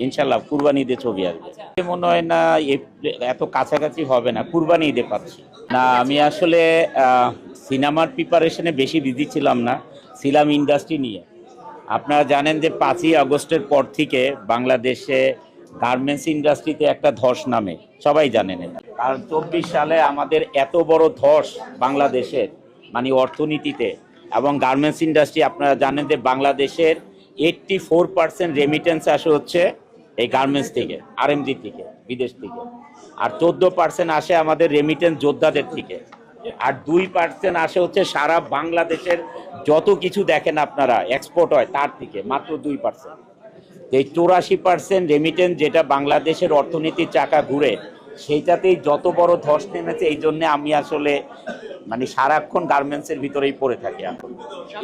ইনশাল্লাহ কুরবানি ঈদে ছবি আসবে। মনে হয় না এত কাছাকাছি হবে না, কুরবানি ঈদে পাচ্ছি না। আমি আসলে সিনেমার প্রিপারেশনে বেশি বিজি ছিলাম না, ছিলাম ইন্ডাস্ট্রি নিয়ে। আপনারা জানেন যে 5ই আগস্টের পর থেকে বাংলাদেশে গার্মেন্টস ইন্ডাস্ট্রিতে একটা ধস নামে, সবাই জানেন এটা। আর 24 সালে আমাদের এত বড় ধস বাংলাদেশের, মানে অর্থনীতিতে এবং গার্মেন্টস ইন্ডাস্ট্রি, আপনারা জানেন যে বাংলাদেশের 84% রেমিটেন্স আসে হচ্ছে এই গার্মেন্টস থেকে, আরএমজি থেকে, বিদেশ থেকে। আর 14% আসে আমাদের রেমিটেন্স যোদ্ধাদের থেকে। আর 2% আসে হচ্ছে সারা বাংলাদেশের যত কিছু দেখেন আপনারা এক্সপোর্ট হয় তার থেকে, মাত্র 2%। এই 84% রেমিটেন্স যেটা বাংলাদেশের অর্থনীতির চাকা ঘুরে, সেইটাতেই যত বড় ধস নেমেছে। এই জন্য আমি আসলে মানে সারাক্ষণ গার্মেন্টসের ভিতরেই পড়ে থাকি, এখন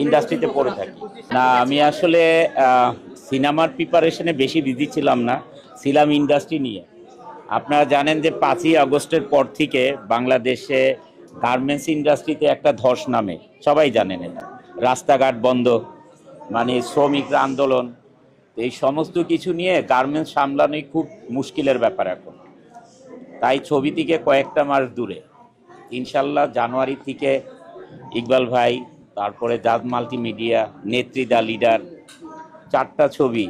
ইন্ডাস্ট্রিতে পড়ে থাকি না। আমি আসলে সিনেমার প্রিপারেশনে বেশি বিজি ছিলাম না, ছিলাম ইন্ডাস্ট্রি নিয়ে। আপনারা জানেন যে 5ই আগস্টের পর থেকে বাংলাদেশে গার্মেন্টস ইন্ডাস্ট্রিতে একটা ধস নামে, সবাই জানেন এটা। রাস্তাঘাট বন্ধ, মানে শ্রমিকরা আন্দোলন, এই সমস্ত কিছু নিয়ে গার্মেন্টস সামলানোই খুব মুশকিলের ব্যাপার এখন। তাই ছবি থেকে কয়েকটা মাস দূরে। ইনশাল্লাহ জানুয়ারি থেকে ইকবাল ভাই, তারপরে জাজ মাল্টিমিডিয়া, নেত্রী দ্য লিডার, 4টা ছবি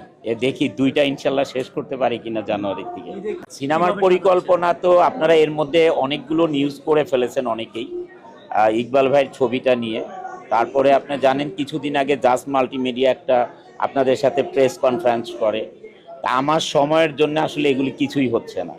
দেখি 2টা ইনশাল্লাহ শেষ করতে পারি কিনা জানুয়ারি থেকে। সিনেমার পরিকল্পনা তো আপনারা এর মধ্যে অনেকগুলো নিউজ করে ফেলেছেন অনেকেই ইকবাল ভাইয়ের ছবিটা নিয়ে। তারপরে আপনি জানেন কিছুদিন আগে জাজ মাল্টিমিডিয়া একটা আপনাদের সাথে প্রেস কনফারেন্স করে। আমার সময়ের জন্য আসলে এগুলি কিছুই হচ্ছে না।